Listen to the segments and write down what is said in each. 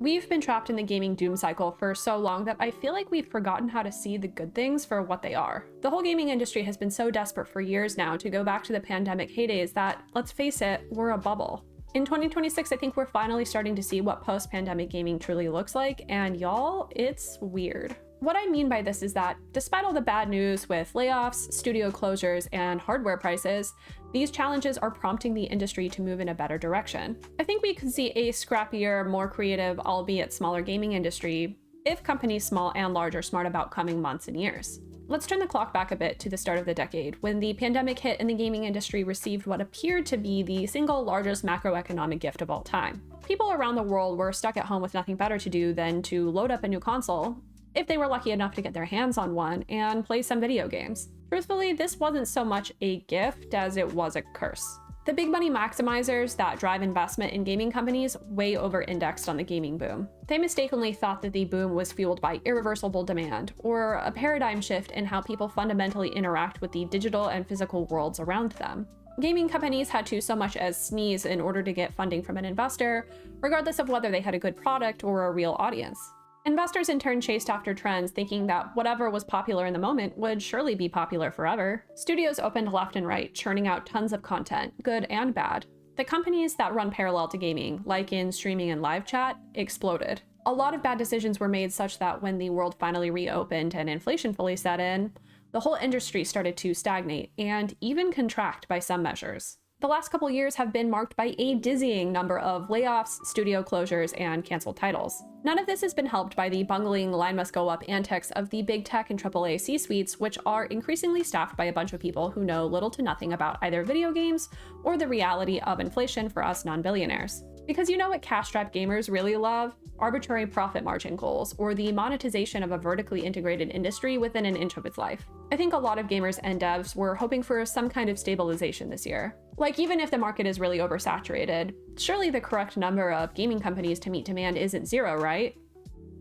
We've been trapped in the gaming doom cycle for so long that I feel like we've forgotten how to see the good things for what they are. The whole gaming industry has been so desperate for years now to go back to the pandemic heydays that, let's face it, we're a bubble. In 2026, I think we're finally starting to see what post-pandemic gaming truly looks like, and y'all, it's weird. What I mean by this is that, despite all the bad news with layoffs, studio closures, and hardware prices, these challenges are prompting the industry to move in a better direction. I think we could see a scrappier, more creative, albeit smaller gaming industry if companies small and large are smart about coming months and years. Let's turn the clock back a bit to the start of the decade, when the pandemic hit and the gaming industry received what appeared to be the single largest macroeconomic gift of all time. People around the world were stuck at home with nothing better to do than to load up a new console, if they were lucky enough to get their hands on one, and play some video games. Truthfully, this wasn't so much a gift as it was a curse. The big money maximizers that drive investment in gaming companies way over-indexed on the gaming boom. They mistakenly thought that the boom was fueled by irreversible demand, or a paradigm shift in how people fundamentally interact with the digital and physical worlds around them. Gaming companies had to so much as sneeze in order to get funding from an investor, regardless of whether they had a good product or a real audience. Investors in turn chased after trends, thinking that whatever was popular in the moment would surely be popular forever. Studios opened left and right, churning out tons of content, good and bad. The companies that run parallel to gaming, like in streaming and live chat, exploded. A lot of bad decisions were made such that when the world finally reopened and inflation fully set in, the whole industry started to stagnate and even contract by some measures. The last couple years have been marked by a dizzying number of layoffs, studio closures, and canceled titles. None of this has been helped by the bungling line must go up antics of the big tech and AAA C-suites, which are increasingly staffed by a bunch of people who know little to nothing about either video games or the reality of inflation for us non-billionaires. Because you know what cash-strapped gamers really love? Arbitrary profit margin goals, or the monetization of a vertically integrated industry within an inch of its life. I think a lot of gamers and devs were hoping for some kind of stabilization this year. Like, even if the market is really oversaturated, surely the correct number of gaming companies to meet demand isn't zero, right?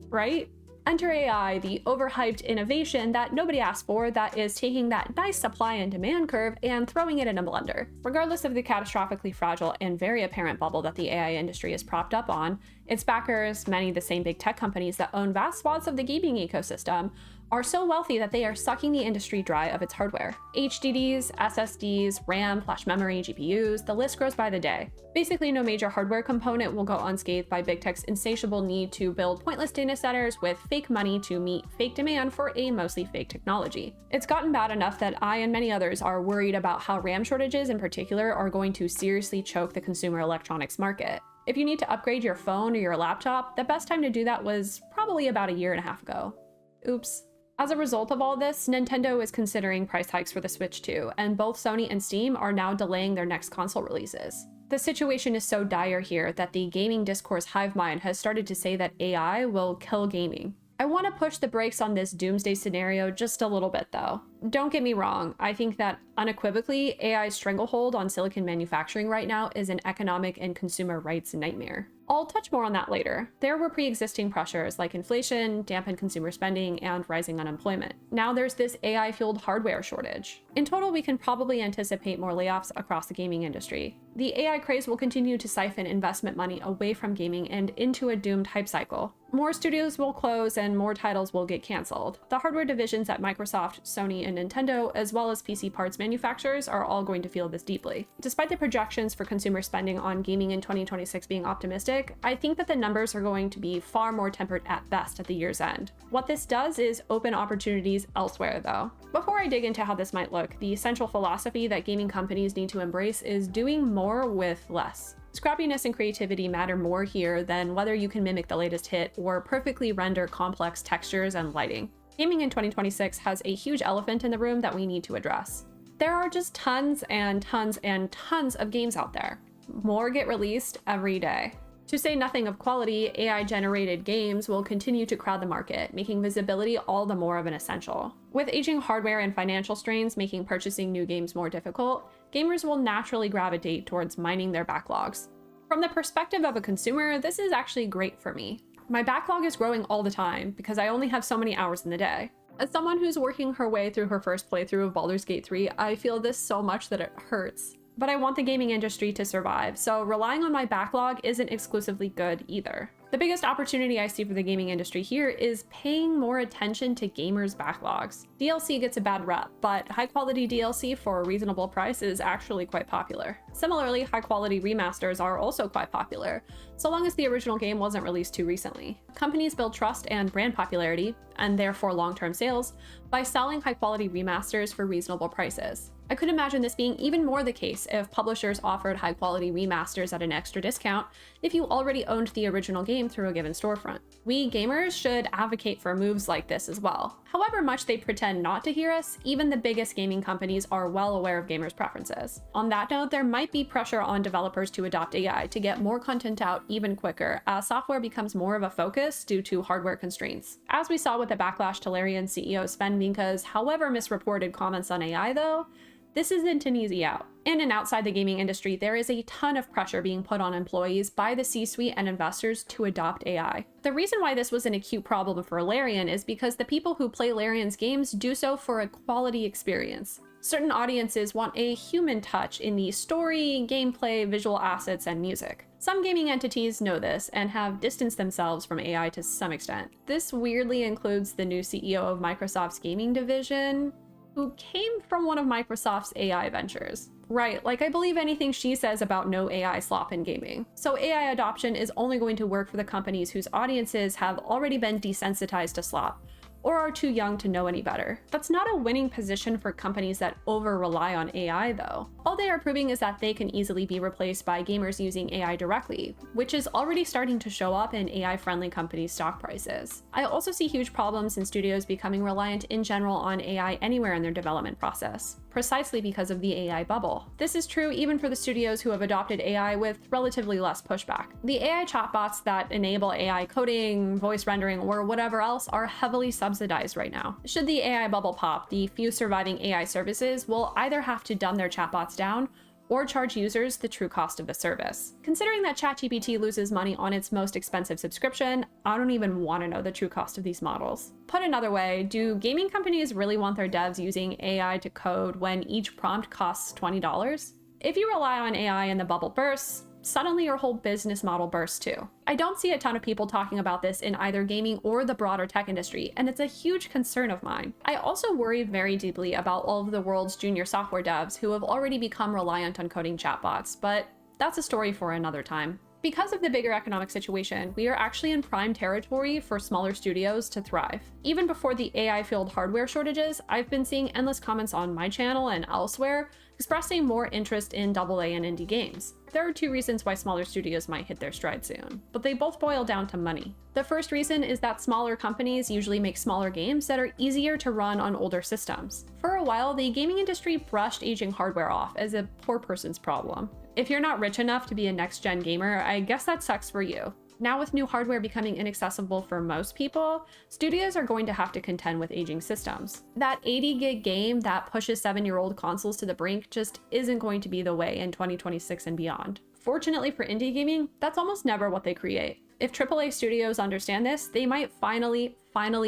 Right? Enter AI, the overhyped innovation that nobody asked for that is taking that nice supply and demand curve and throwing it in a blender. Regardless of the catastrophically fragile and very apparent bubble that the AI industry is propped up on, its backers, many of the same big tech companies that own vast swaths of the gaming ecosystem, are so wealthy that they are sucking the industry dry of its hardware. HDDs, SSDs, RAM, flash memory, GPUs, the list grows by the day. Basically, no major hardware component will go unscathed by big tech's insatiable need to build pointless data centers with fake money to meet fake demand for a mostly fake technology. It's gotten bad enough that I and many others are worried about how RAM shortages in particular are going to seriously choke the consumer electronics market. If you need to upgrade your phone or your laptop, the best time to do that was probably about a year and a half ago. Oops. As a result of all this, Nintendo is considering price hikes for the Switch too, and both Sony and Steam are now delaying their next console releases. The situation is so dire here that the gaming discourse hive mind has started to say that AI will kill gaming. I want to push the brakes on this doomsday scenario just a little bit though. Don't get me wrong, I think that unequivocally AI's stranglehold on silicon manufacturing right now is an economic and consumer rights nightmare. I'll touch more on that later. There were pre-existing pressures like inflation, dampened consumer spending, and rising unemployment. Now there's this AI-fueled hardware shortage. In total, we can probably anticipate more layoffs across the gaming industry. The AI craze will continue to siphon investment money away from gaming and into a doomed hype cycle. More studios will close and more titles will get canceled. The hardware divisions at Microsoft, Sony, and Nintendo, as well as PC parts manufacturers, are all going to feel this deeply. Despite the projections for consumer spending on gaming in 2026 being optimistic, I think that the numbers are going to be far more tempered at best at the year's end. What this does is open opportunities elsewhere though. Before I dig into how this might look, the central philosophy that gaming companies need to embrace is doing more with less. Scrappiness and creativity matter more here than whether you can mimic the latest hit or perfectly render complex textures and lighting. Gaming in 2026 has a huge elephant in the room that we need to address. There are just tons and tons and tons of games out there. More get released every day. To say nothing of quality, AI-generated games will continue to crowd the market, making visibility all the more of an essential. With aging hardware and financial strains making purchasing new games more difficult, gamers will naturally gravitate towards mining their backlogs. From the perspective of a consumer, this is actually great for me. My backlog is growing all the time because I only have so many hours in the day. As someone who's working her way through her first playthrough of Baldur's Gate 3, I feel this so much that it hurts. But I want the gaming industry to survive, so relying on my backlog isn't exclusively good either. The biggest opportunity I see for the gaming industry here is paying more attention to gamers' backlogs. DLC gets a bad rep, but high-quality DLC for a reasonable price is actually quite popular. Similarly, high-quality remasters are also quite popular, so long as the original game wasn't released too recently. Companies build trust and brand popularity, and therefore long-term sales, by selling high-quality remasters for reasonable prices. I could imagine this being even more the case if publishers offered high-quality remasters at an extra discount if you already owned the original game through a given storefront. We gamers should advocate for moves like this as well. However much they pretend not to hear us, even the biggest gaming companies are well aware of gamers' preferences. On that note, there might be pressure on developers to adopt AI to get more content out even quicker, as software becomes more of a focus due to hardware constraints. As we saw with the backlash to Larian CEO Sven Minka's however misreported comments on AI though, this isn't an easy out. In and outside the gaming industry, there is a ton of pressure being put on employees by the C-suite and investors to adopt AI. The reason why this was an acute problem for Larian is because the people who play Larian's games do so for a quality experience. Certain audiences want a human touch in the story, gameplay, visual assets, and music. Some gaming entities know this and have distanced themselves from AI to some extent. This weirdly includes the new CEO of Microsoft's gaming division, who came from one of Microsoft's AI ventures. Right, like I believe anything she says about no AI slop in gaming. So AI adoption is only going to work for the companies whose audiences have already been desensitized to slop, or are too young to know any better. That's not a winning position for companies that over-rely on AI though. All they are proving is that they can easily be replaced by gamers using AI directly, which is already starting to show up in AI-friendly companies' stock prices. I also see huge problems in studios becoming reliant in general on AI anywhere in their development process, precisely because of the AI bubble. This is true even for the studios who have adopted AI with relatively less pushback. The AI chatbots that enable AI coding, voice rendering, or whatever else are heavily subsidized right now. Should the AI bubble pop, the few surviving AI services will either have to dumb their chatbots down or charge users the true cost of the service. Considering that ChatGPT loses money on its most expensive subscription, I don't even want to know the true cost of these models. Put another way, do gaming companies really want their devs using AI to code when each prompt costs $20? If you rely on AI and the bubble bursts, suddenly your whole business model bursts too. I don't see a ton of people talking about this in either gaming or the broader tech industry, and it's a huge concern of mine. I also worry very deeply about all of the world's junior software devs who have already become reliant on coding chatbots, but that's a story for another time. Because of the bigger economic situation, we are actually in prime territory for smaller studios to thrive. Even before the AI-fueled hardware shortages, I've been seeing endless comments on my channel and elsewhere expressing more interest in AA and indie games. There are two reasons why smaller studios might hit their stride soon, but they both boil down to money. The first reason is that smaller companies usually make smaller games that are easier to run on older systems. For a while, the gaming industry brushed aging hardware off as a poor person's problem. If you're not rich enough to be a next-gen gamer, I guess that sucks for you. Now with new hardware becoming inaccessible for most people, studios are going to have to contend with aging systems. That 80 gig game that pushes 7-year-old consoles to the brink just isn't going to be the way in 2026 and beyond. Fortunately for indie gaming, that's almost never what they create. If AAA studios understand this, they might finally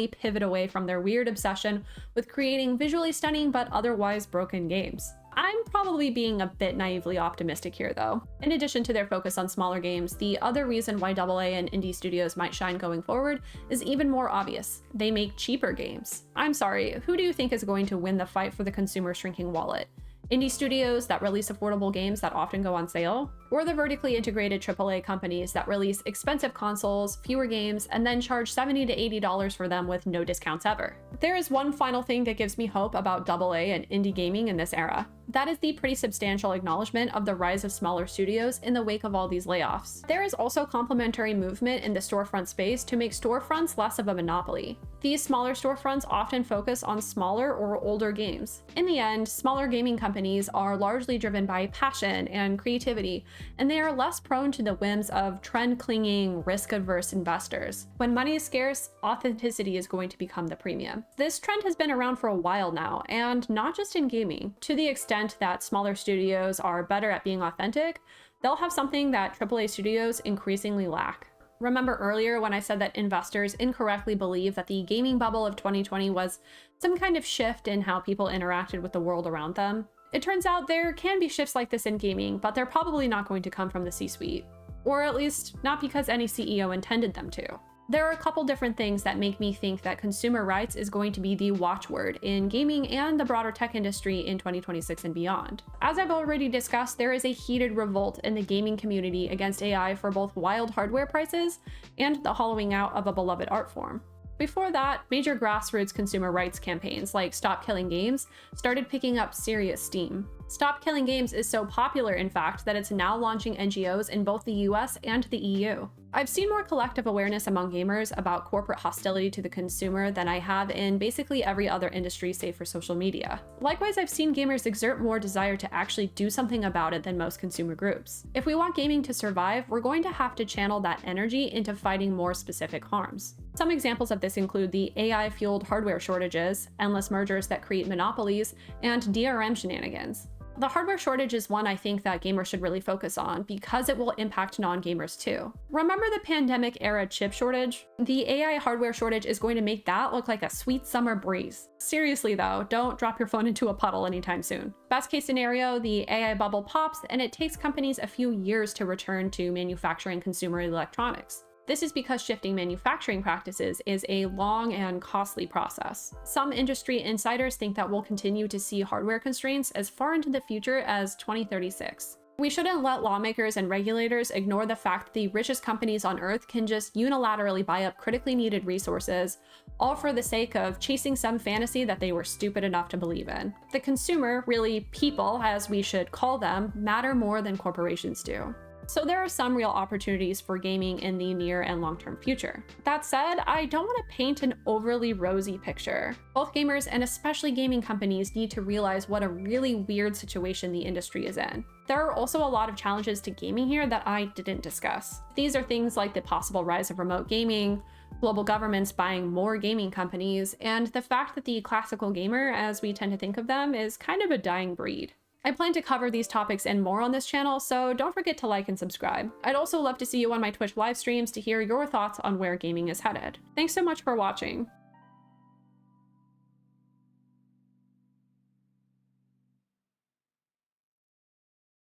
pivot away from their weird obsession with creating visually stunning but otherwise broken games. I'm probably being a bit naively optimistic here though. In addition to their focus on smaller games, the other reason why AA and indie studios might shine going forward is even more obvious. They make cheaper games. I'm sorry, who do you think is going to win the fight for the consumer shrinking wallet? Indie studios that release affordable games that often go on sale? Or the vertically integrated AAA companies that release expensive consoles, fewer games, and then charge $70 to $80 for them with no discounts ever? There is one final thing that gives me hope about AA and indie gaming in this era. That is the pretty substantial acknowledgement of the rise of smaller studios in the wake of all these layoffs. There is also complementary movement in the storefront space to make storefronts less of a monopoly. These smaller storefronts often focus on smaller or older games. In the end, smaller gaming companies are largely driven by passion and creativity, and they are less prone to the whims of trend-clinging, risk-averse investors. When money is scarce, authenticity is going to become the premium. This trend has been around for a while now, and not just in gaming. To the extent that smaller studios are better at being authentic, they'll have something that AAA studios increasingly lack. Remember earlier when I said that investors incorrectly believed that the gaming bubble of 2020 was some kind of shift in how people interacted with the world around them? It turns out there can be shifts like this in gaming, but they're probably not going to come from the C-suite. or at least not because any CEO intended them to. There are a couple different things that make me think that consumer rights is going to be the watchword in gaming and the broader tech industry in 2026 and beyond. As I've already discussed, there is a heated revolt in the gaming community against AI for both wild hardware prices and the hollowing out of a beloved art form. Before that, major grassroots consumer rights campaigns like Stop Killing Games started picking up serious steam. Stop Killing Games is so popular, in fact, that it's now launching NGOs in both the US and the EU. I've seen more collective awareness among gamers about corporate hostility to the consumer than I have in basically every other industry save for social media. Likewise, I've seen gamers exert more desire to actually do something about it than most consumer groups. If we want gaming to survive, we're going to have to channel that energy into fighting more specific harms. Some examples of this include the AI-fueled hardware shortages, endless mergers that create monopolies, and DRM shenanigans. The hardware shortage is one I think that gamers should really focus on because it will impact non-gamers too. Remember the pandemic era chip shortage? The AI hardware shortage is going to make that look like a sweet summer breeze. Seriously though, don't drop your phone into a puddle anytime soon. Best case scenario, the AI bubble pops and it takes companies a few years to return to manufacturing consumer electronics. This is because shifting manufacturing practices is a long and costly process. Some industry insiders think that we'll continue to see hardware constraints as far into the future as 2036. We shouldn't let lawmakers and regulators ignore the fact that the richest companies on Earth can just unilaterally buy up critically needed resources, all for the sake of chasing some fantasy that they were stupid enough to believe in. The consumer, really people as we should call them, matter more than corporations do. So there are some real opportunities for gaming in the near and long-term future. That said, I don't want to paint an overly rosy picture. Both gamers and especially gaming companies need to realize what a really weird situation the industry is in. There are also a lot of challenges to gaming here that I didn't discuss. These are things like the possible rise of remote gaming, global governments buying more gaming companies, and the fact that the classical gamer, as we tend to think of them, is kind of a dying breed. I plan to cover these topics and more on this channel, so don't forget to like and subscribe. I'd also love to see you on my Twitch live streams to hear your thoughts on where gaming is headed. Thanks so much for watching.